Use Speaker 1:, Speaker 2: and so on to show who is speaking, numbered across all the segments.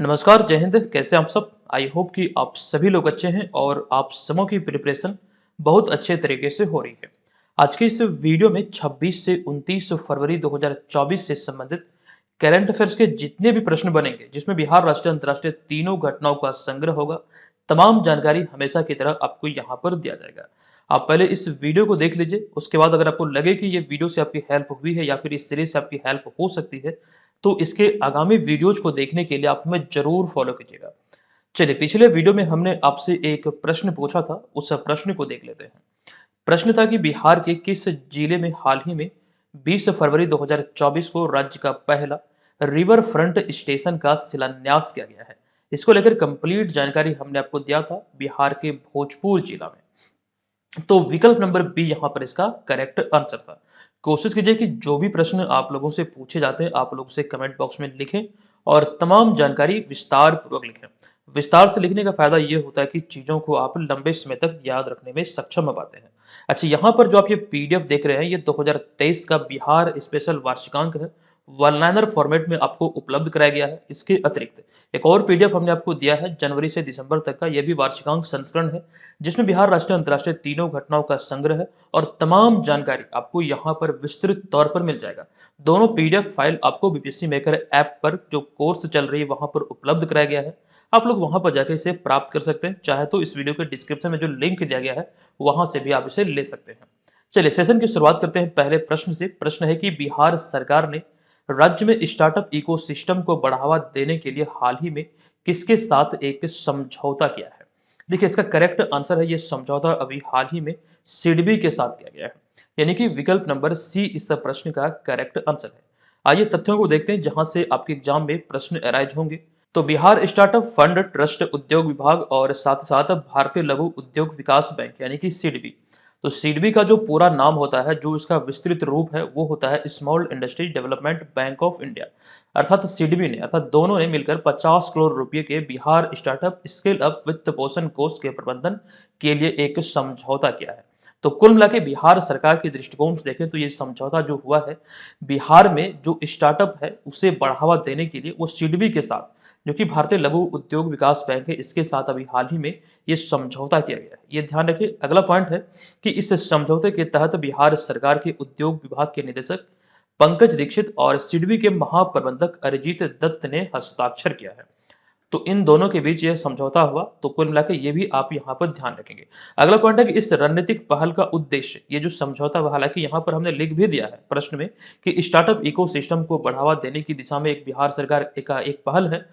Speaker 1: नमस्कार, जय हिंद। कैसे हैं आप सब? आई होप कि आप सभी लोग अच्छे हैं और आप सबों की प्रिपरेशन बहुत अच्छे तरीके से हो रही है। आज के इस वीडियो में 26 से 29 फरवरी 2024 से संबंधित करंट अफेयर्स के जितने भी प्रश्न बनेंगे, जिसमें बिहार, राष्ट्रीय, अंतर्राष्ट्रीय तीनों घटनाओं का संग्रह होगा, तमाम जानकारी हमेशा की तरह आपको यहाँ पर दिया जाएगा। आप पहले इस वीडियो को देख लीजिए, उसके बाद अगर आपको लगे कि ये वीडियो से आपकी हेल्प हुई है या फिर इस सीरीज से आपकी हेल्प हो सकती है, तो इसके आगामी वीडियोज को देखने के लिए आप हमें जरूर फॉलो कीजिएगा। चलिए, पिछले वीडियो में हमने आपसे एक प्रश्न पूछा था, उस प्रश्न को देख लेते हैं। प्रश्न था कि बिहार के किस जिले में हाल ही में 20 फरवरी 2024 को राज्य का पहला रिवर फ्रंट स्टेशन का शिलान्यास किया गया है। इसको लेकर कंप्लीट जानकारी हमने आपको दिया था, बिहार के भोजपुर जिला में। तो विकल्प नंबर बी यहाँ पर इसका करेक्ट आंसर था। कोशिश कीजिए कि जो भी प्रश्न आप लोगों से पूछे जाते हैं, आप लोग उसे कमेंट बॉक्स में लिखें और तमाम जानकारी विस्तार पूर्वक लिखें। विस्तार से लिखने का फायदा ये होता है कि चीज़ों को आप लंबे समय तक याद रखने में सक्षम हो पाते हैं। अच्छा, यहाँ पर जो आप ये पीडीएफ देख रहे हैं, ये 2023 का बिहार स्पेशल वार्षिकांक है। वन लाइनर फॉर्मेट में आपको उपलब्ध कराया गया है। इसके अतिरिक्त एक और पीडीएफ हमने आपको दिया है जनवरी से दिसंबर तक का, यह भी वार्षिकांक संस्करण है, जिसमें बिहार, राष्ट्रीय, अंतर्राष्ट्रीय तीनों घटनाओं का संग्रह है और तमाम जानकारी आपको यहाँ पर विस्तृत तौर पर मिल जाएगा। दोनों पीडीएफ फाइल आपको बीपीएससी मेकर ऐप पर जो कोर्स चल रही है वहां पर उपलब्ध कराया गया है। आप लोग वहां पर जाकर इसे प्राप्त कर सकते हैं। चाहे तो इस वीडियो के डिस्क्रिप्शन में जो लिंक दिया गया है वहां से भी आप इसे ले सकते हैं। चलिए, सेशन की शुरुआत करते हैं पहले प्रश्न से। प्रश्न है कि बिहार सरकार ने राज्य में स्टार्टअप इकोसिस्टम को बढ़ावा देने के लिए हाल ही में किसके साथ एक समझौता किया है? देखिए, इसका करेक्ट आंसर है, ये समझौता अभी हाल ही में सिडबी के साथ किया गया है, यानी कि विकल्प नंबर सी इस प्रश्न का करेक्ट आंसर है। आइए तथ्यों को देखते हैं जहां से आपके एग्जाम में प्रश्न अराइज होंगे। तो बिहार स्टार्टअप फंड ट्रस्ट, उद्योग विभाग और साथ साथ भारतीय लघु उद्योग विकास बैंक यानी कि सिडबी। तो सिडबी का जो पूरा नाम होता है, जो इसका विस्तृत रूप है, वो होता है small industries development bank of India. अर्थात सिडबी ने, अर्थात दोनों ने मिलकर 50 करोड़ रुपए के बिहार स्टार्टअप स्केल अप वित्त पोषण कोष के प्रबंधन के लिए एक समझौता किया है। तो कुल मिला के बिहार सरकार के दृष्टिकोण से देखें तो ये समझौता जो हुआ है, बिहार में जो स्टार्टअप है उसे बढ़ावा देने के लिए, वो सिडबी के साथ, जो कि भारतीय लघु उद्योग विकास बैंक है, इसके साथ अभी हाल ही में ये समझौता किया गया है। ये ध्यान रखिए। अगला पॉइंट है कि इस समझौते के तहत बिहार सरकार के उद्योग विभाग के निदेशक पंकज दीक्षित और सिडबी के महाप्रबंधक अरिजीत दत्त ने हस्ताक्षर किया है। तो इन दोनों के बीच यह समझौता हुआ। तो कुल मिलाकर ये भी आप यहाँ पर ध्यान रखेंगे। अगला पॉइंट है कि इस रणनीतिक पहल का उद्देश्य, ये जो समझौता हुआ, हालांकि यहाँ पर हमने लिख भी दिया है प्रश्न में कि स्टार्टअप इकोसिस्टम को बढ़ावा देने की दिशा में एक बिहार सरकार का एक पहल है।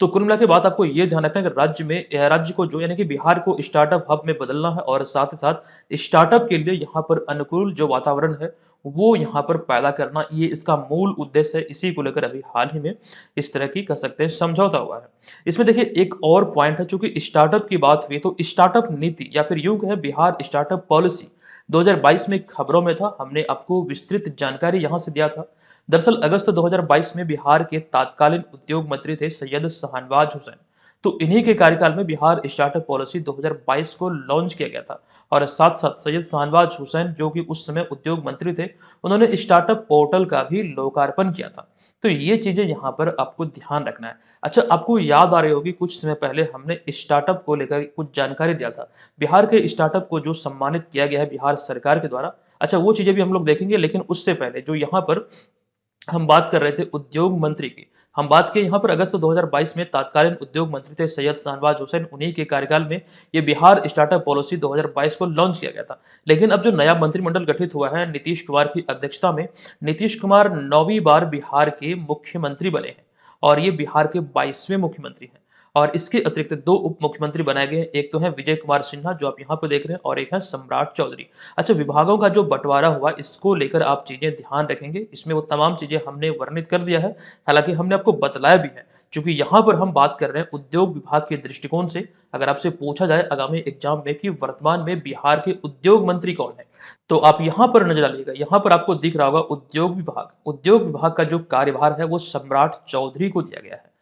Speaker 1: तो कुल मिला के बात आपको ये ध्यान रखना है कि राज्य को जो, यानी कि बिहार को स्टार्टअप हब में बदलना है और साथ ही साथ स्टार्टअप के लिए यहाँ पर अनुकूल जो वातावरण है वो यहाँ पर पैदा करना, ये इसका मूल उद्देश्य है। इसी को लेकर अभी हाल ही में इस तरह की कह सकते हैं समझौता हुआ है। इसमें देखिए एक और पॉइंट है, चूंकि स्टार्टअप की बात हुई तो स्टार्टअप नीति या फिर यूं कहें बिहार स्टार्टअप पॉलिसी 2022 में खबरों में था। हमने आपको विस्तृत जानकारी यहां से दिया था। दरअसल अगस्त 2022 में बिहार के तत्कालीन उद्योग मंत्री थे सैयद शाहनवाज हुसैन। तो इन्हीं के कार्यकाल में बिहार स्टार्टअप पॉलिसी 2022 को लॉन्च किया गया था और साथ साथ सैयद शाहनवाज हुसैन, जो कि उस समय उद्योग मंत्री थे, उन्होंने स्टार्टअप पोर्टल का भी लोकार्पण किया था। तो ये चीजें यहाँ पर आपको ध्यान रखना है। अच्छा, आपको याद आ रही होगी कुछ समय पहले हमने स्टार्टअप को लेकर कुछ जानकारी दिया था। बिहार के स्टार्टअप को जो सम्मानित किया गया है बिहार सरकार के द्वारा, अच्छा वो चीजें भी हम लोग देखेंगे। लेकिन उससे पहले जो यहाँ पर हम बात कर रहे थे उद्योग मंत्री की, हम बात की यहाँ पर अगस्त 2022 में तत्कालीन उद्योग मंत्री थे सैयद शाहनवाज हुसैन, उन्हीं के कार्यकाल में ये बिहार स्टार्टअप पॉलिसी 2022 को लॉन्च किया गया था। लेकिन अब जो नया मंत्रिमंडल गठित हुआ है नीतीश कुमार की अध्यक्षता में, नीतीश कुमार 9वीं बार बिहार के मुख्यमंत्री बने हैं और ये बिहार के 22वें मुख्यमंत्री हैं। और इसके अतिरिक्त दो उप मुख्यमंत्री बनाए गए हैं। एक तो है विजय कुमार सिन्हा, जो आप यहाँ पर देख रहे हैं, और एक है सम्राट चौधरी। अच्छा, विभागों का जो बंटवारा हुआ, इसको लेकर आप चीजें ध्यान रखेंगे। इसमें वो तमाम चीजें हमने वर्णित कर दिया है, हालांकि हमने आपको बतलाया भी है। क्योंकि यहाँ पर हम बात कर रहे हैं उद्योग विभाग के दृष्टिकोण से। अगर आपसे पूछा जाए आगामी एग्जाम में कि वर्तमान में बिहार के उद्योग मंत्री कौन है, तो आप यहाँ पर नजर डालिएगा। यहाँ पर आपको दिख रहा होगा उद्योग विभाग। उद्योग विभाग का जो कार्यभार है वो सम्राट चौधरी को दिया गया है।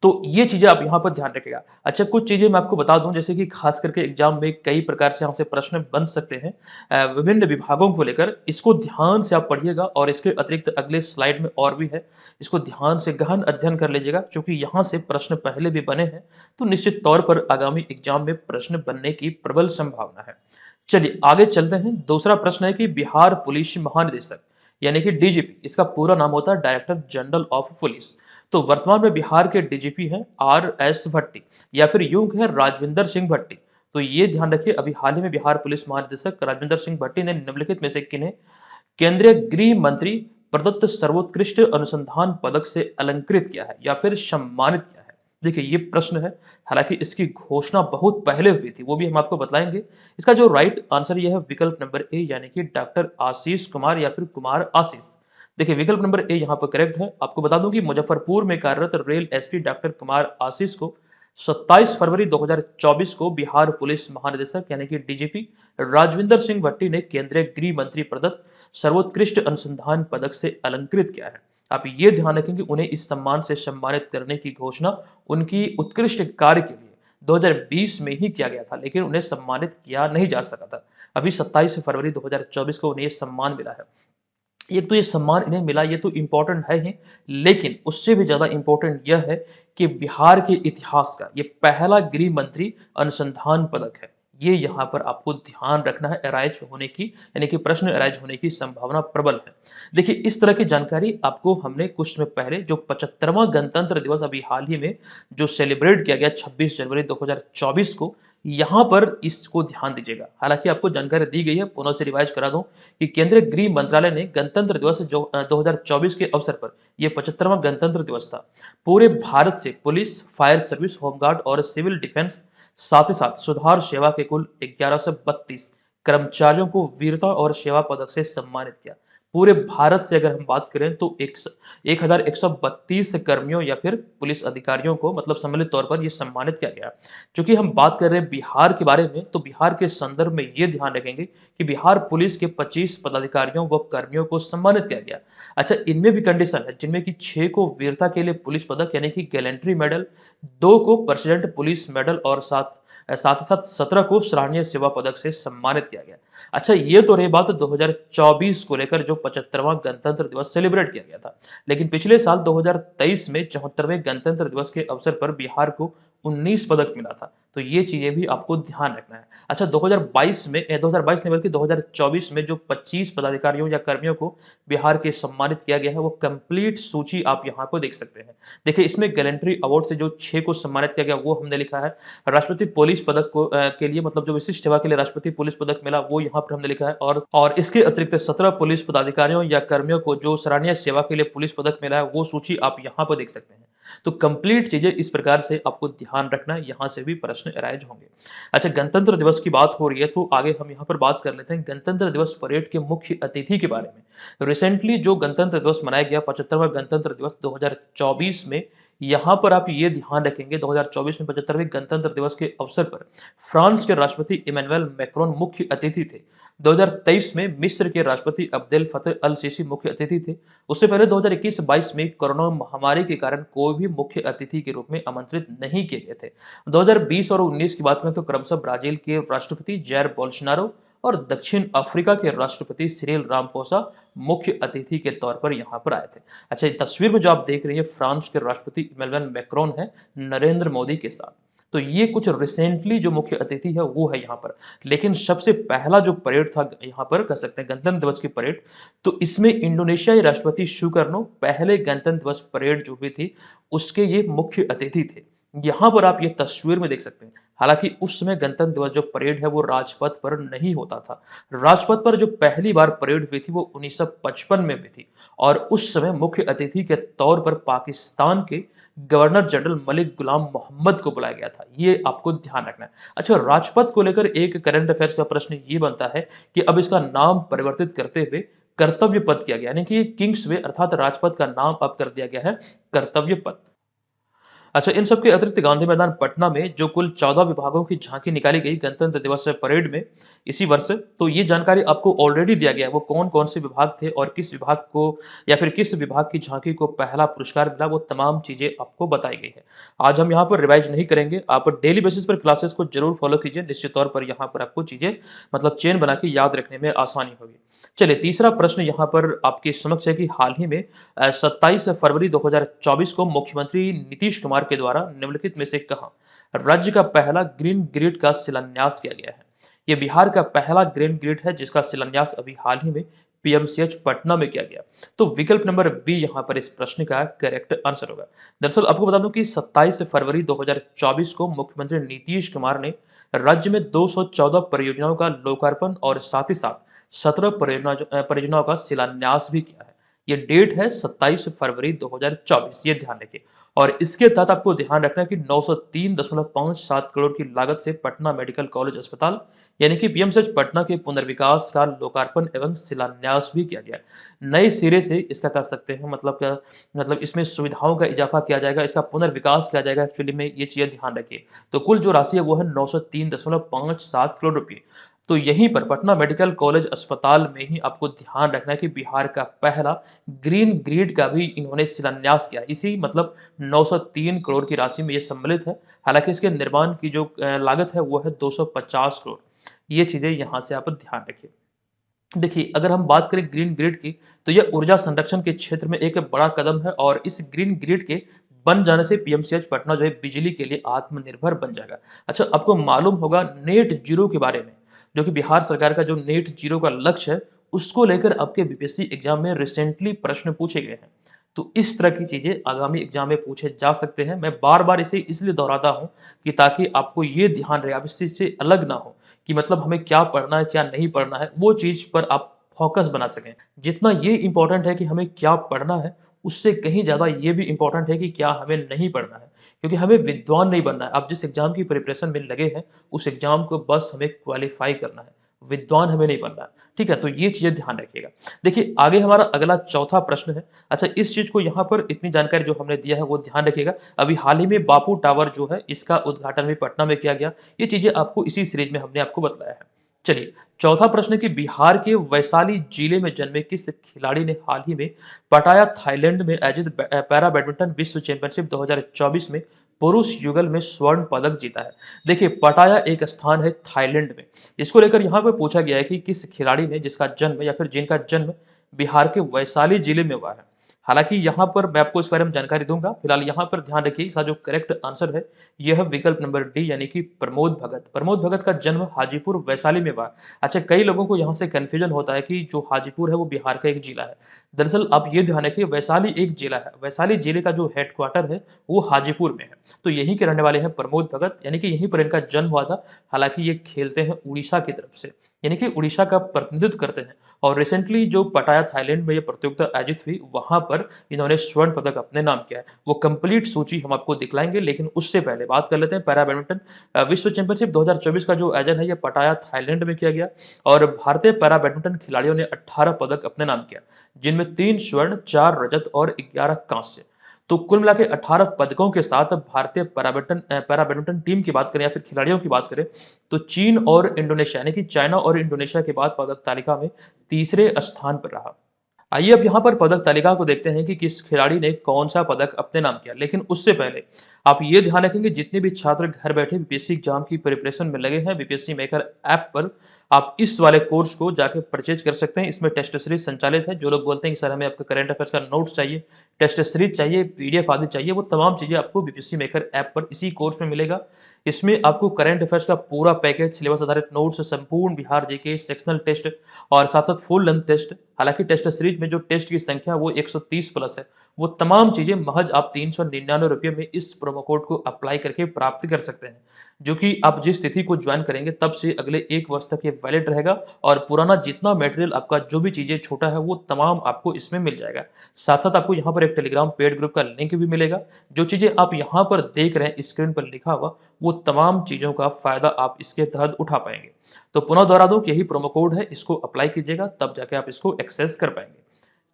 Speaker 1: तो ये चीज़ें आप यहाँ पर ध्यान रखिएगा। अच्छा, कुछ चीज़ें मैं आपको बता दूँ, जैसे कि खास करके एग्ज़ाम में कई प्रकार से यहाँ से प्रश्न बन सकते हैं विभिन्न विभागों को लेकर। इसको ध्यान से आप पढ़िएगा और इसके अतिरिक्त अगले स्लाइड में और भी है। इसको ध्यान से गहन अध्ययन कर लीजिएगा, क्योंकि यहाँ से प्रश्न पहले भी बने हैं, तो निश्चित तौर पर आगामी एग्ज़ाम में प्रश्न बनने की प्रबल संभावना है। चलिए आगे चलते हैं। दूसरा प्रश्न है कि बिहार पुलिस महानिदेशक यानी कि डीजीपी, इसका पूरा नाम होता है डायरेक्टर जनरल ऑफ पुलिस। तो वर्तमान में बिहार के डीजीपी हैं आर.एस. भट्टी, या फिर यूं कहें राजविंदर सिंह भट्टी। तो ये ध्यान रखिए, अभी हाल ही में बिहार पुलिस महानिदेशक राजविंदर सिंह भट्टी ने निम्नलिखित में से किन्हें केंद्रीय गृह मंत्री प्रदत्त सर्वोत्कृष्ट अनुसंधान पदक से अलंकृत किया है या फिर सम्मानित किया है? देखिए ये प्रश्न है, हालांकि इसकी घोषणा बहुत पहले हुई थी, वो भी हम आपको बतलाएंगे। इसका जो राइट आंसर ये है विकल्प नंबर ए, यानी कि डॉक्टर आशीष कुमार या फिर कुमार आशीष। देखिए विकल्प नंबर ए यहाँ पर करेक्ट है। आपको बता दूं कि मुजफ्फरपुर में कार्यरत rail SP doctor Kumar Ashish को 27 फरवरी 2024 को बिहार पुलिस महानिदेशक यानी कि डीजीपी राजविंदर सिंह भट्टी ने केंद्रीय गृह मंत्री प्रदत्त सर्वोत्कृष्ट अनुसंधान पदक से अलंकृत किया है। आप ये ध्यान रखें कि उन्हें इस सम्मान से सम्मानित करने की घोषणा उनकी उत्कृष्ट कार्य के लिए 2020 में ही किया गया था, लेकिन उन्हें सम्मानित किया नहीं जा सका था। अभी 27 फरवरी 2024 को उन्हें यह सम्मान मिला है। एक तो ये सम्मान इन्हें मिला, ये तो इम्पोर्टेंट है ही, लेकिन उससे भी ज़्यादा इम्पोर्टेंट यह है कि बिहार के इतिहास का ये पहला गृह मंत्री अनुसंधान पदक है। ये यहाँ पर आपको ध्यान रखना है, अराइज होने की यानी कि प्रश्न अराइज होने की संभावना प्रबल है। देखिए इस तरह की जानकारी आपको हमने कुछ समय पहले जो 75वां गणतंत्र दिवस अभी हाल ही में जो सेलिब्रेट किया गया 26 जनवरी 2024 को, यहाँ पर इसको ध्यान दीजिएगा। हालांकि आपको जानकारी दी गई है, पुनः से रिवाइज करा दूं कि केंद्रीय गृह मंत्रालय ने गणतंत्र दिवस जो 2024 के अवसर पर यह 75वां गणतंत्र दिवस था, पूरे भारत से पुलिस, फायर सर्विस, होमगार्ड और सिविल डिफेंस, साथ ही साथ सुधार सेवा के कुल 1132 कर्मचारियों को वीरता और सेवा पदक से सम्मानित किया। पूरे भारत से अगर हम बात करें तो 1132 कर्मियों या फिर पुलिस अधिकारियों को मतलब सम्मिलित तौर पर यह सम्मानित किया गया। चूंकि हम बात कर रहे हैं बिहार के बारे में, तो बिहार के संदर्भ में ये ध्यान रखेंगे कि बिहार पुलिस के 25 पदाधिकारियों व कर्मियों को सम्मानित किया गया। अच्छा, इनमें भी कंडीशन है, जिनमें कि 6 को वीरता के लिए पुलिस पदक यानी कि गैलेंट्री मेडल, 2 को प्रेसिडेंट पुलिस मेडल और साथ साथ ही साथ 17 को सराहनीय सेवा पदक से सम्मानित किया गया। अच्छा, ये तो रही बात 2024 को लेकर जो 75वां गणतंत्र दिवस सेलिब्रेट किया गया था, लेकिन पिछले साल 2023 में 74वें गणतंत्र दिवस के अवसर पर बिहार को 19 पदक मिला था। तो ये चीजें भी आपको ध्यान रखना है। अच्छा, 2022 नहीं बल्कि 2024 में जो 25 पदाधिकारियों या कर्मियों को बिहार के सम्मानित किया गया है, वो कंप्लीट सूची आप यहाँ पर देख सकते हैं। देखिए इसमें गैलेंट्री अवार्ड से जो 6 को सम्मानित किया गया वो हमने लिखा है। राष्ट्रपति पुलिस पदक को के लिए मतलब जो विशिष्ट सेवा के लिए राष्ट्रपति पुलिस पदक मिला वो यहाँ पर हमने लिखा है, और इसके अतिरिक्त 17 पुलिस पदाधिकारियों या कर्मियों को जो सराहनीय सेवा के लिए पुलिस पदक मिला है वो सूची आप यहाँ पर देख सकते हैं। तो कंप्लीट चीजें इस प्रकार से आपको ध्यान रखना है, यहाँ से भी प्रश्न अराइज होंगे। अच्छा, गणतंत्र दिवस की बात हो रही है तो आगे हम यहाँ पर बात कर लेते हैं गणतंत्र दिवस परेड के मुख्य अतिथि के बारे में। रिसेंटली जो गणतंत्र दिवस मनाया गया 75वां गणतंत्र दिवस 2024 में, यहाँ पर आप ये ध्यान रखेंगे 2024 में 75वें गणतंत्र दिवस के अवसर पर फ्रांस के राष्ट्रपति इमैनुअल मैक्रोन मुख्य अतिथि थे। 2023 में मिस्र के राष्ट्रपति अब्देल फतेह अल सीसी मुख्य अतिथि थे। उससे पहले 2021-22 में कोरोना महामारी के कारण कोई भी मुख्य अतिथि के रूप में आमंत्रित नहीं किए गए थे। 2020 और 19 की बात करें तो क्रमशः ब्राजील के राष्ट्रपति जैर बोल्सोनारो और दक्षिण अफ्रीका के राष्ट्रपति सिरिल रामफोसा मुख्य अतिथि के तौर पर यहाँ पर आए थे। अच्छा, तस्वीर में जो आप देख रहे हैं फ्रांस के राष्ट्रपति इमैनुअल मैक्रोन है नरेंद्र मोदी के साथ। तो ये कुछ रिसेंटली जो मुख्य अतिथि है वो है यहाँ पर। लेकिन सबसे पहला जो परेड था यहाँ पर कह सकते हैं गणतंत्र दिवस की परेड, तो इसमें इंडोनेशियाई राष्ट्रपति सुकर्नो पहले गणतंत्र दिवस परेड जो हुई थी उसके ये मुख्य अतिथि थे। यहाँ पर आप ये तस्वीर में देख सकते हैं। हालांकि उस समय गणतंत्र दिवस जो परेड है वो राजपथ पर नहीं होता था। राजपथ पर जो पहली बार परेड हुई थी वो 1955 में हुई थी, और उस समय मुख्य अतिथि के तौर पर पाकिस्तान के गवर्नर जनरल मलिक गुलाम मोहम्मद को बुलाया गया था। ये आपको ध्यान रखना है। अच्छा, राजपथ को लेकर एक करंट अफेयर्स का प्रश्न ये बनता है कि अब इसका नाम परिवर्तित करते हुए कर्तव्य पथ किया गया, यानी कि किंग्स वे अर्थात राजपथ का नाम अब कर दिया गया है कर्तव्य पथ। अच्छा, इन सब के अतिरिक्त गांधी मैदान पटना में जो कुल 14 विभागों की झांकी निकाली गई गणतंत्र दिवस परेड में इसी वर्ष, तो ये जानकारी आपको ऑलरेडी दिया गया है। वो कौन-कौन से विभाग थे और किस विभाग को या फिर किस विभाग की झांकी को पहला पुरस्कार मिला, वो तमाम चीज़ें आपको बताई गई है। आज हम यहाँ पर रिवाइज़ नहीं करेंगे, आप डेली बेसिस पर क्लासेस को ज़रूर फॉलो कीजिए, निश्चित तौर पर यहाँ पर आपको चीज़ें मतलब चेन बना के याद रखने में आसानी होगी। चलिए, तीसरा प्रश्न यहाँ पर आपके समक्ष है कि हाल ही में 27 फरवरी 2024 को मुख्यमंत्री नीतीश कुमार के द्वारा निम्नलिखित में से कहाँ राज्य का पहला ग्रीन ग्रिड का शिलान्यास किया गया है? ये बिहार का पहला ग्रीन ग्रिड है जिसका शिलान्यास अभी हाल ही में पीएमसीएच पटना में किया गया। तो विकल्प नंबर बी यहाँ पर इस प्रश्न का करेक्ट आंसर होगा। दरअसल आपको बता दूं कि 27 फरवरी 2024 को मुख्यमंत्री नीतीश कुमार ने राज्य में 214 परियोजनाओं का लोकार्पण और साथ ही साथ 17 परियोजनाओं का शिलान्यास भी किया है। ये डेट है 27 फरवरी 2024, ये ध्यान रखिए। और इसके तहत आपको ध्यान रखना है कि 903.57 करोड़ की लागत से पटना मेडिकल कॉलेज अस्पताल यानी कि पीएमसीएच पटना के पुनर्विकास का लोकार्पण एवं शिलान्यास भी किया गया। नए सिरे से इसका कह सकते हैं मतलब क्या, मतलब इसमें सुविधाओं का इजाफा किया जाएगा, इसका पुनर्विकास किया जाएगा। एक्चुअली में ये चीजें ध्यान रखिए। तो कुल जो राशि है वो है 903.57 करोड़ रुपये। तो यहीं पर पटना मेडिकल कॉलेज अस्पताल में ही आपको ध्यान रखना है कि बिहार का पहला ग्रीन ग्रिड का भी इन्होंने शिलान्यास किया। इसी मतलब 903 करोड़ की राशि में ये सम्मिलित है। हालांकि इसके निर्माण की जो लागत है वो है 250 करोड़। ये चीजें यहाँ से आप ध्यान रखिए। देखिए, अगर हम बात करें ग्रीन ग्रिड की, तो यह ऊर्जा संरक्षण के क्षेत्र में एक बड़ा कदम है और इस ग्रीन ग्रिड के बन जाने से पीएमसीएच पटना जो है बिजली के लिए आत्मनिर्भर बन जाएगा। अच्छा, आपको मालूम होगा नेट जीरो के बारे में, जो कि बिहार सरकार का जो नेट जीरो का लक्ष्य है, उसको लेकर आपके बीपीएससी एग्जाम में रिसेंटली प्रश्न पूछे गए हैं। तो इस तरह की चीजें आगामी एग्जाम में पूछे जा सकते हैं। मैं बार-बार इसे इसलिए दोहराता हूं कि ताकि आपको ये ध्यान रहे, आप इस चीज से अलग ना हो कि मतलब हमें क्या पढ़ना है, क्या नहीं पढ़ना है, वो चीज़ पर आप फ़ोकस बना सकें। जितना ये इम्पोर्टेंट है कि हमें क्या पढ़ना है, उससे कहीं ज़्यादा ये भी इम्पोर्टेंट है कि क्या हमें नहीं पढ़ना है। क्योंकि हमें विद्वान नहीं बनना है। आप जिस एग्ज़ाम की प्रिपरेशन में लगे हैं, उस एग्ज़ाम को बस हमें क्वालीफ़ाई करना है। विद्वान हमें नहीं बनना है। ठीक है? तो ये चीज़ें ध्यान रखिएगा। देखिए, आगे हमारा अगला चौथा प्रश्न है। अच्छा, इस चीज़ को यहाँ पर इतनी जानकारी जो हमने दिया है, वो ध्यान रखिएगा। अभी हाल ही में बापू टावर जो है, इसका उद्घाटन भी पटना में किया गया। ये चीज़ें आपको इसी सीरीज में हमने आपको बताया है। चलिए, चौथा प्रश्न है कि बिहार के वैशाली जिले में जन्मे किस खिलाड़ी ने हाल ही में पटाया थाईलैंड में आयोजित पैरा बैडमिंटन विश्व चैंपियनशिप 2024 में पुरुष युगल में स्वर्ण पदक जीता है? देखिए, पटाया एक स्थान है थाईलैंड में। इसको लेकर यहाँ पे पूछा गया है कि किस खिलाड़ी ने जिसका जन्म या फिर जिनका जन्म बिहार के वैशाली जिले में हुआ है। हालांकि यहाँ पर मैं आपको इस बारे में जानकारी दूंगा। फिलहाल यहाँ पर ध्यान रखिए, इसका जो करेक्ट आंसर है यह है विकल्प नंबर डी यानी कि प्रमोद भगत। प्रमोद भगत का जन्म हाजीपुर वैशाली में हुआ। अच्छा, कई लोगों को यहाँ से कन्फ्यूजन होता है कि जो हाजीपुर है वो बिहार का एक जिला है। दरअसल आप ये ध्यान रखिए, वैशाली एक जिला है। वैशाली जिले का जो हेडक्वार्टर है वो हाजीपुर में है। तो यहीं के रहने वाले हैं प्रमोद भगत, यानी कि यहीं पर इनका जन्म हुआ था। हालांकि ये खेलते हैं उड़ीसा की तरफ से, यानी कि उड़ीसा का प्रतिनिधित्व करते हैं। और रिसेंटली जो पटाया थाईलैंड में ये प्रतियोगिता आयोजित हुई, वहां पर इन्होंने स्वर्ण पदक अपने नाम किया है। वो कंप्लीट सूची हम आपको दिखलाएंगे, लेकिन उससे पहले बात कर लेते हैं पैरा बैडमिंटन विश्व चैंपियनशिप 2024 का जो आयोजन है ये पटाया थाईलैंड में किया गया। और भारतीय पैरा बैडमिंटन खिलाड़ियों ने 18 पदक अपने नाम किया, जिनमें 3 स्वर्ण, 4 रजत और 11 कांस्य। तो कुल मिला के 18 पदकों के साथ भारतीय पैरा बैडमिंटन टीम की बात करें या फिर खिलाड़ियों की बात करें, तो चीन और इंडोनेशिया यानी कि चाइना और इंडोनेशिया के बाद पदक तालिका में तीसरे स्थान पर रहा। आइए अब यहाँ पर पदक तालिका को देखते हैं कि किस खिलाड़ी ने कौन सा पदक अपने नाम किया। लेकिन उससे पहले आप ये ध्यान रखेंगे, जितने भी छात्र घर बैठे बीपीएससी एग्जाम की प्रिपरेशन में लगे हैं, बीपीएससी मेकर ऐप पर आप इस वाले कोर्स को जाके परचेज कर सकते हैं। इसमें टेस्ट सीरीज संचालित है। जो लोग बोलते हैं कि सर हमें आपका करंट अफेयर्स का नोट्स चाहिए, टेस्ट सीरीज चाहिए, पीडीएफ आदि चाहिए, वो तमाम चीजें आपको बीपीएससी मेकर ऐप पर इसी कोर्स में मिलेगा। इसमें आपको करंट अफेयर्स का पूरा पैकेज, सिलेबस आधारित नोट्स, संपूर्ण बिहार जीके, सेक्शनल टेस्ट और साथ साथ फुल लेंथ टेस्ट। हालांकि टेस्ट सीरीज में जो टेस्ट की संख्या वो 130 प्लस है। वो तमाम चीजें महज आप 399 रुपये में इस प्रोमो कोड को अप्लाई करके प्राप्त कर सकते हैं, जो कि आप जिस तिथि को ज्वाइन करेंगे तब से अगले 1 वर्ष तक ये वैलिड रहेगा। और पुराना जितना मटेरियल आपका जो भी चीजें छोटा है वो तमाम आपको इसमें मिल जाएगा। साथ साथ आपको यहाँ पर एक टेलीग्राम पेड ग्रुप का लिंक भी मिलेगा। जो चीजें आप यहाँ पर देख रहे हैं स्क्रीन पर लिखा हुआ, वो तमाम चीजों का फायदा आप इसके तहत उठा पाएंगे। तो पुनः दोहरा दूं कि यही प्रोमो कोड है, इसको अप्लाई कीजिएगा, तब जाके आप इसको एक्सेस कर पाएंगे।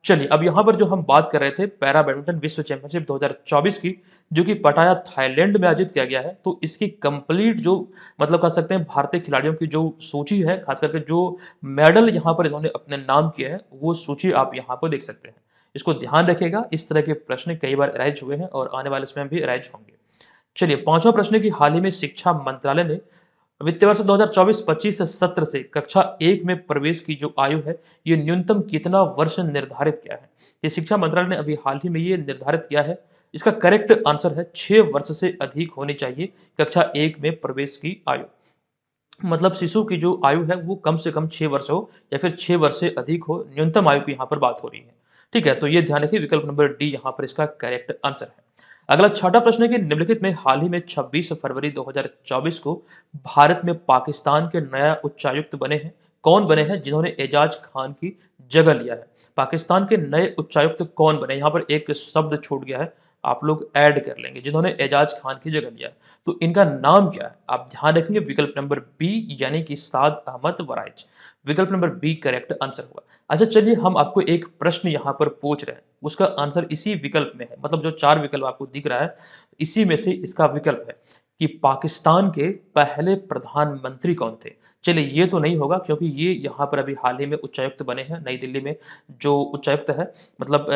Speaker 1: चलिए, अब यहाँ पर जो हम बात कर रहे थे पैरा बैडमिंटन विश्व चैंपियनशिप 2024 की, जो कि पटाया थाईलैंड में आयोजित किया गया है, तो इसकी कंप्लीट जो मतलब कह सकते हैं भारतीय खिलाड़ियों की जो सूची है, खास करके जो मेडल यहाँ पर इन्होंने अपने नाम किए हैं, वो सूची आप यहाँ पर देख सकते हैं। इसको ध्यान रखिएगा, इस तरह के प्रश्न कई बार अराइज हुए हैं और आने वाले समय में भी अराइज होंगे। चलिए, पांचवा प्रश्न है कि हाल ही में शिक्षा मंत्रालय ने वित्तीय वर्ष 2024-25 सत्र से कक्षा 1 में प्रवेश की जो आयु है, ये न्यूनतम कितना वर्ष निर्धारित किया है? ये शिक्षा मंत्रालय ने अभी हाल ही में ये निर्धारित किया है। इसका करेक्ट आंसर है 6 वर्ष से अधिक होनी चाहिए कक्षा 1 में प्रवेश की आयु। मतलब शिशु की जो आयु है वो कम से कम 6 वर्ष हो या फिर 6 वर्ष से अधिक हो, न्यूनतम आयु की यहाँ पर बात हो रही है। ठीक है, तो ये ध्यान रखिए, विकल्प नंबर डी यहाँ पर इसका करेक्ट आंसर है। अगला छठा प्रश्न है कि निम्नलिखित में हाल ही में 26 फरवरी 2024 को भारत में पाकिस्तान के नया उच्चायुक्त बने हैं। कौन बने हैं जिन्होंने एजाज खान की जगह लिया है? पाकिस्तान के नए उच्चायुक्त कौन बने? यहाँ पर एक शब्द छूट गया है, आप लोग ऐड कर लेंगे, जिन्होंने एजाज खान की जगह लिया है। तो इनका नाम क्या है? आप ध्यान रखेंगे, विकल्प नंबर बी यानी कि साद अहमद वराइच। विकल्प नंबर बी करेक्ट आंसर होगा। अच्छा, चलिए हम आपको एक प्रश्न यहाँ पर पूछ रहे हैं, उसका आंसर इसी विकल्प में है, मतलब जो 4 विकल्प आपको दिख रहा है, इसी में से इसका विकल्प है कि पाकिस्तान के पहले प्रधानमंत्री कौन थे? चलिए, ये तो नहीं होगा क्योंकि ये यहाँ पर अभी हाल ही में उच्चायुक्त बने हैं, नई दिल्ली में जो उच्चायुक्त है, मतलब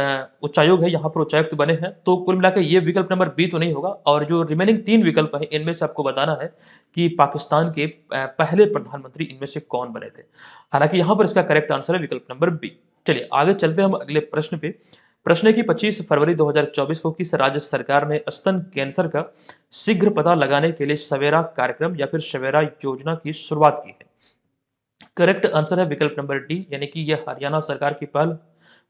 Speaker 1: उच्चायोग है, यहाँ पर उच्चायुक्त बने हैं। तो कुल मिलाकर ये विकल्प नंबर बी तो नहीं होगा, और जो रिमेनिंग 3 विकल्प हैं, इनमें से आपको बताना है कि पाकिस्तान के पहले प्रधानमंत्री इनमें से कौन बने थे। हालाँकि यहाँ पर इसका करेक्ट आंसर है विकल्प नंबर बी। चलिए आगे चलते हैं हम अगले प्रश्न पे। प्रश्न है कि 25 फरवरी 2024 को किस राज्य सरकार ने स्तन कैंसर का शीघ्र पता लगाने के लिए सवेरा कार्यक्रम या फिर सवेरा योजना की शुरुआत की है? करेक्ट आंसर है विकल्प नंबर डी, यानी कि यह हरियाणा सरकार की पहल।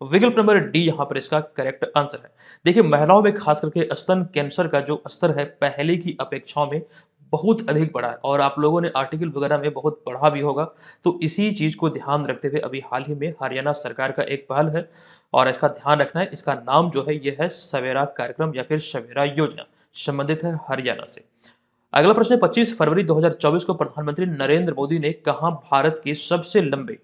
Speaker 1: विकल्प नंबर डी यहाँ पर इसका करेक्ट आंसर है। देखिए, महिलाओं में खास करके स्तन कैंसर का जो स्तर है पहले की अपेक्षाओं में बहुत अधिक बढ़ा है, और आप लोगों ने आर्टिकल वगैरह में बहुत पढ़ा भी होगा। तो इसी चीज को ध्यान रखते हुए अभी हाल ही में हरियाणा सरकार का एक पहल है, और इसका ध्यान रखना है, इसका नाम जो है यह है सवेरा कार्यक्रम या फिर सवेरा योजना, संबंधित है हरियाणा से। अगला प्रश्न है, 25 फरवरी 2024 को प्रधानमंत्री नरेंद्र मोदी ने कहा भारत के सबसे लंबे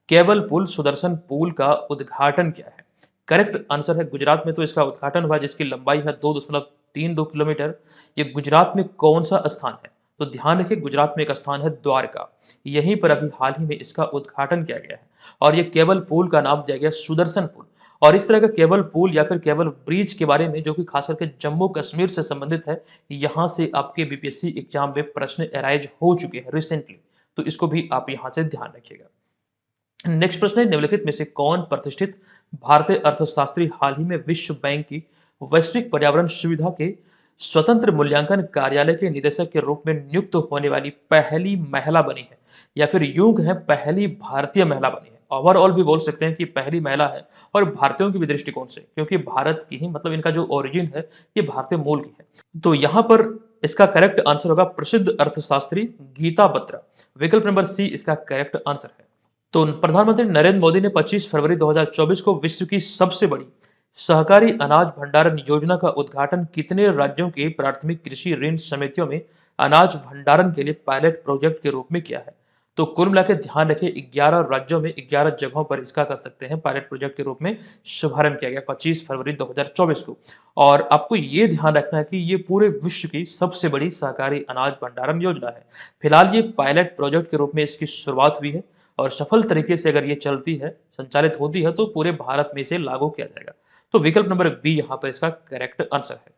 Speaker 1: केबल पुल सुदर्शन पुल का उद्घाटन किया है? करेक्ट आंसर है गुजरात में तो इसका उद्घाटन हुआ, जिसकी लंबाई है 2.32 किलोमीटर। ये गुजरात में कौन सा स्थान है? तो ध्यान रखिए, गुजरात में एक स्थान है द्वारका, यहीं पर अभी हाल ही में इसका उद्घाटन किया गया है, और ये केबल पुल का नाम दिया गया सुदर्शन पुल। और इस तरह का केबल पुल या फिर केबल ब्रिज के बारे में, जो कि खास करके जम्मू कश्मीर से संबंधित है, यहाँ से आपके बीपीएससी एग्जाम में प्रश्न अराइज हो चुके हैं रिसेंटली, तो इसको भी आप यहाँ से ध्यान रखिएगा। नेक्स्ट प्रश्न है, निम्नलिखित में से कौन प्रतिष्ठित भारतीय अर्थशास्त्री हाल ही में विश्व बैंक की वैश्विक पर्यावरण सुविधा के स्वतंत्र मूल्यांकन कार्यालय के निदेशक के रूप में नियुक्त होने वाली पहली महिला बनी है, या फिर यूं है पहली भारतीय महिला बनी है? ओवरऑल भी बोल सकते हैं कि पहली महिला है, और भारतीयों की भी दृष्टिकोण से, क्योंकि भारत की ही, मतलब इनका जो ओरिजिन है ये भारतीय मूल की है। तो यहाँ पर इसका करेक्ट आंसर होगा प्रसिद्ध अर्थशास्त्री गीता बत्रा। विकल्प नंबर सी इसका करेक्ट आंसर है। तो प्रधानमंत्री नरेंद्र मोदी ने 25 फरवरी 2024 को विश्व की सबसे बड़ी सहकारी अनाज भंडारण योजना का उद्घाटन कितने राज्यों के प्राथमिक कृषि ऋण समितियों में अनाज भंडारण के लिए पायलट प्रोजेक्ट के रूप में किया है? तो कुल मिलाकर ध्यान रखिए, 11 राज्यों में 11 जगहों पर इसका कर सकते हैं पायलट प्रोजेक्ट के रूप में शुभारंभ किया गया 25 फरवरी 2024 को। और आपको ये ध्यान रखना है कि ये पूरे विश्व की सबसे बड़ी सहकारी अनाज भंडारण योजना है। फिलहाल ये पायलट प्रोजेक्ट के रूप में इसकी शुरुआत हुई है, और सफल तरीके से अगर ये चलती है, संचालित होती है, तो पूरे भारत में इसे लागू किया जाएगा। तो विकल्प नंबर बी यहाँ पर इसका करेक्ट आंसर है।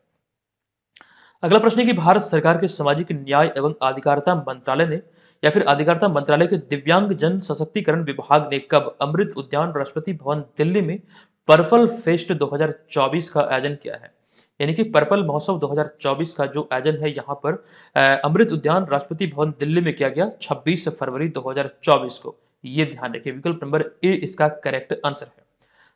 Speaker 1: अगला प्रश्न है कि भारत सरकार के सामाजिक न्याय एवं अधिकारिता मंत्रालय ने, या फिर अधिकारिता मंत्रालय के दिव्यांग जन सशक्तिकरण विभाग ने कब अमृत उद्यान राष्ट्रपति भवन दिल्ली में पर्पल फेस्ट 2024 का आयोजन किया है? यानी कि पर्पल महोत्सव 2024 का जो आयोजन है यहाँ पर अमृत उद्यान राष्ट्रपति भवन दिल्ली में किया गया 26 फरवरी 2024 को। ये ध्यान रखिए, विकल्प नंबर ए इसका करेक्ट आंसर है।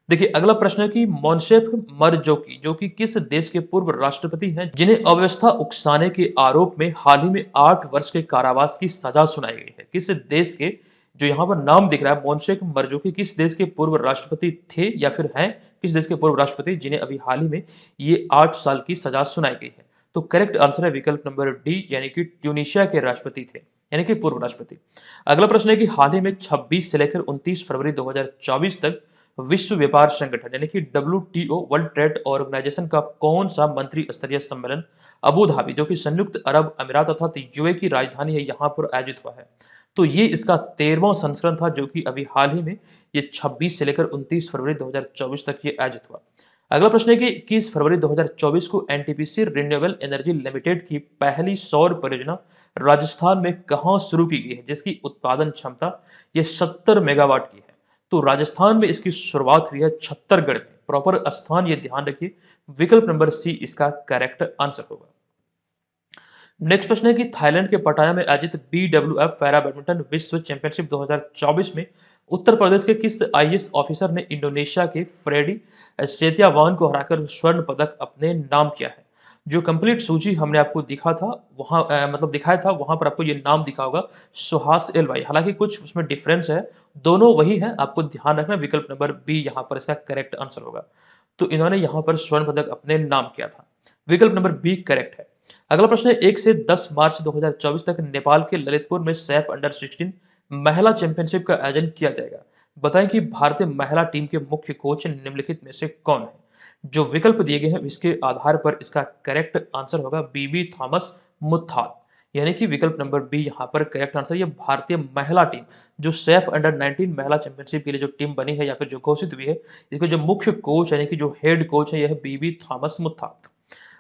Speaker 1: देखिए, अगला प्रश्न है कि मोनसेफ मरजोकी जो कि किस देश के पूर्व राष्ट्रपति हैं जिन्हें अव्यवस्था उकसाने के आरोप में हाल ही में 8 वर्ष के कारावास की सजा सुनाई गई है? किस देश के, जो यहाँ पर नाम दिख रहा है मोनसेफ मरजोकी, किस देश के पूर्व राष्ट्रपति थे या फिर हैं, किस देश के पूर्व राष्ट्रपति जिन्हें अभी हाल ही में ये 8 साल की सजा सुनाई गई है? तो करेक्ट आंसर है विकल्प नंबर डी, यानी कि ट्यूनिशिया के राष्ट्रपति थे, यानी कि पूर्व राष्ट्रपति। अगला प्रश्न है कि हाल ही में 26 से लेकर 29 फरवरी 2024 तक विश्व व्यापार संगठन यानी कि WTO वर्ल्ड ट्रेड ऑर्गेनाइजेशन का कौन सा मंत्री स्तरीय सम्मेलन अबू धाबी जो कि संयुक्त अरब अमीरात अर्थात यूएई की राजधानी है यहाँ पर आयोजित हुआ है। तो ये इसका 13वां संस्करण था जो कि अभी हाल ही में ये 26 से लेकर 29 फरवरी 2024 तक ये आयोजित हुआ। अगला प्रश्न है कि 21 फरवरी 2024 को एनटीपीसी रिन्यूएबल एनर्जी लिमिटेड की पहली सौर परियोजना राजस्थान में कहां शुरू की गई है जिसकी उत्पादन क्षमता ये 70 मेगावाट की है। तो राजस्थान में इसकी शुरुआत हुई है छत्तीसगढ़ में। प्रॉपर स्थान ये ध्यान रखिए, विकल्प नंबर सी इसका करेक्ट आंसर होगा। नेक्स्ट प्रश्न है कि थाईलैंड के पटाया में आयोजित BWF पैरा बैडमिंटन विश्व चैंपियनशिप 2024 में उत्तर प्रदेश के किस आईएएस ऑफिसर ने इंडोनेशिया के फ्रेडी सेतियावान को हराकर स्वर्ण पदक अपने नाम किया है। जो कंप्लीट सूची हमने आपको दिखा था वहां मतलब दिखाया था वहां पर आपको ये नाम दिखा होगा सुहास एल भाई। हालांकि कुछ उसमें डिफरेंस है, दोनों वही है, आपको ध्यान रखना। विकल्प नंबर बी यहाँ पर इसका करेक्ट आंसर होगा। तो इन्होंने यहाँ पर स्वर्ण पदक अपने नाम किया था। विकल्प नंबर बी करेक्ट है। अगला प्रश्न है 1 से 10 मार्च 2024 तक नेपाल के ललितपुर में सैफ अंडर 16 महिला चैंपियनशिप का आयोजन किया जाएगा। बताएं कि भारतीय महिला टीम के मुख्य कोच निम्नलिखित में से कौन है। जो विकल्प दिए गए हैं इसके आधार पर इसका करेक्ट आंसर होगा बीबी थॉमस मुथात, यानी कि विकल्प नंबर बी यहाँ पर करेक्ट आंसर। ये भारतीय महिला टीम जो सैफ अंडर 19 महिला चैंपियनशिप के लिए जो टीम बनी है या फिर जो घोषित हुई है, इसके जो मुख्य कोच यानी कि जो हेड कोच है यह बीबी थॉमस मुथात।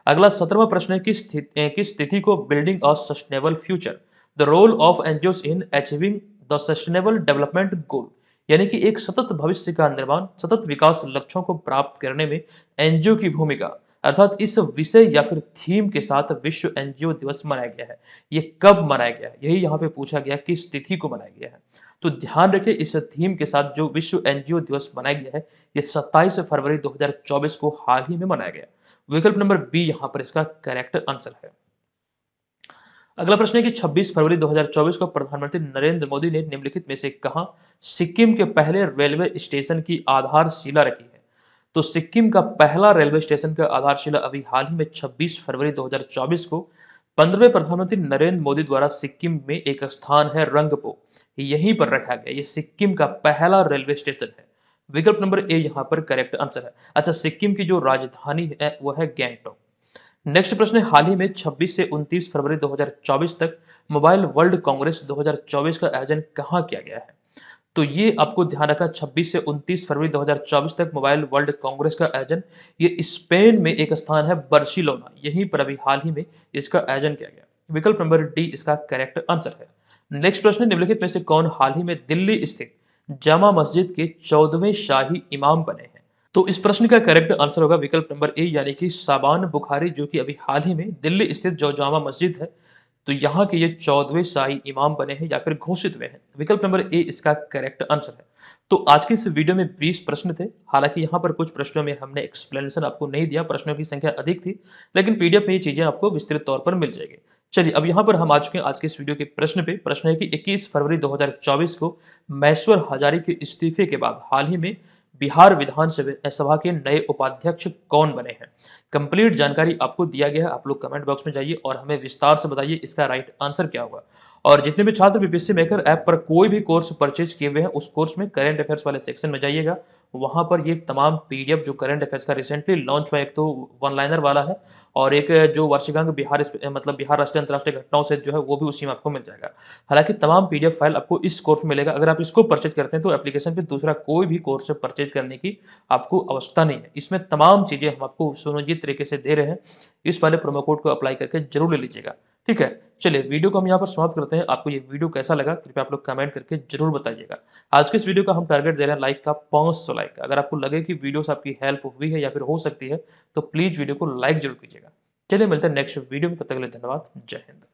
Speaker 1: अगला 17वां प्रश्न है किस तिथि को building a sustainable future the role of NGOs in achieving the sustainable development goal, यानी कि एक सतत भविष्य का निर्माण सतत विकास लक्ष्यों को प्राप्त करने में एनजीओ की भूमिका, अर्थात इस विषय या फिर थीम के साथ विश्व एनजीओ दिवस मनाया गया है। ये कब मनाया गया है यही यहाँ पे पूछा गया किस तिथि को मनाया गया है। तो ध्यान रखिए इस थीम के साथ जो विश्व एनजीओ दिवस मनाया गया है ये 27 फरवरी 2024 को हाल ही में मनाया गया। विकल्प नंबर बी यहां पर इसका करेक्ट आंसर है। अगला प्रश्न है कि 26 फरवरी 2024 को प्रधानमंत्री नरेंद्र मोदी ने निम्नलिखित में से कहा सिक्किम के पहले रेलवे स्टेशन की आधारशिला रखी है। तो सिक्किम का पहला रेलवे स्टेशन का आधारशिला अभी हाल ही में 26 फरवरी 2024 को 15वें प्रधानमंत्री नरेंद्र मोदी द्वारा सिक्किम में एक स्थान है रंगपो, यहीं पर रखा गया। ये सिक्किम का पहला रेलवे स्टेशन है। विकल्प नंबर ए यहाँ पर करेक्ट आंसर है। अच्छा, सिक्किम की जो राजधानी है वो है गैंगटॉक। नेक्स्ट प्रश्न है हाल ही में 26 से 29 फरवरी 2024 तक मोबाइल वर्ल्ड कांग्रेस 2024 का आयोजन कहाँ किया गया है। तो ये आपको ध्यान रखना 26 से 29 फरवरी 2024 तक मोबाइल वर्ल्ड कांग्रेस का आयोजन ये स्पेन में एक स्थान है बार्सिलोना, यहीं पर अभी हाल ही में इसका आयोजन किया गया। विकल्प नंबर डी इसका करेक्ट आंसर है। नेक्स्ट प्रश्न निम्नलिखित में से कौन हाल ही में दिल्ली स्थित जामा मस्जिद के 14वें शाही इमाम बने हैं। तो इस प्रश्न का करेक्ट आंसर होगा विकल्प नंबर ए यानी कि साबान बुखारी जो कि अभी हाल ही में दिल्ली स्थित जो जामा मस्जिद है तो यहाँ के ये 14वें शाही इमाम बने हैं या फिर घोषित हुए हैं। विकल्प नंबर ए इसका करेक्ट आंसर है। तो आज की इस वीडियो में 20 प्रश्न थे। हालांकि यहाँ पर कुछ प्रश्नों में हमने एक्सप्लेनेशन आपको नहीं दिया, प्रश्नों की संख्या अधिक थी, लेकिन पीडीएफ में ये चीजें आपको विस्तृत तौर पर मिल जाएगी। चलिए अब यहाँ पर हम आ चुके हैं आज के इस वीडियो के प्रश्न पे। प्रश्न है कि 21 फरवरी 2024 को महेश्वर हजारी के इस्तीफे के बाद हाल ही में बिहार विधानसभा के नए उपाध्यक्ष कौन बने हैं। कंप्लीट जानकारी आपको दिया गया है, आप लोग कमेंट बॉक्स में जाइए और हमें विस्तार से बताइए इसका राइट आंसर क्या होगा। और जितने भी छात्र बीपीएससी मेकर ऐप पर कोई भी कोर्स परचेज किए हुए हैं उस कोर्स में करंट अफेयर्स वाले सेक्शन में जाइएगा, वहां पर ये तमाम पीडीएफ जो करंट अफेयर्स का रिसेंटली लॉन्च हुआ, एक तो वन लाइनर वाला है और एक जो वार्षिकांक बिहार राष्ट्रीय अंतर्राष्ट्रीय घटनाओं से जो है वो भी उसी में आपको मिल जाएगा। हालांकि तमाम पीडीएफ फाइल आपको इस कोर्स में मिलेगा। अगर आप इसको परचेज करते हैं तो एप्लीकेशन पे दूसरा कोई भी कोर्स परचेज करने की आपको आवश्यकता नहीं है। इसमें तमाम चीजें हम आपको सुनियोजित तरीके से दे रहे हैं। इस वाले प्रोमो कोड को अप्लाई करके जरूर ले लीजिएगा, ठीक है। चलिए वीडियो को हम यहाँ पर समाप्त करते हैं। आपको ये वीडियो कैसा लगा कृपया आप लोग कमेंट करके जरूर बताइएगा। आज के इस वीडियो का हम टारगेट दे रहे हैं लाइक का 500 लाइक। अगर आपको लगे कि वीडियो से आपकी हेल्प हुई है या फिर हो सकती है तो प्लीज वीडियो को लाइक जरूर कीजिएगा। चलिए मिलते हैं नेक्स्ट वीडियो में, तब तक के लिए धन्यवाद। जय हिंद।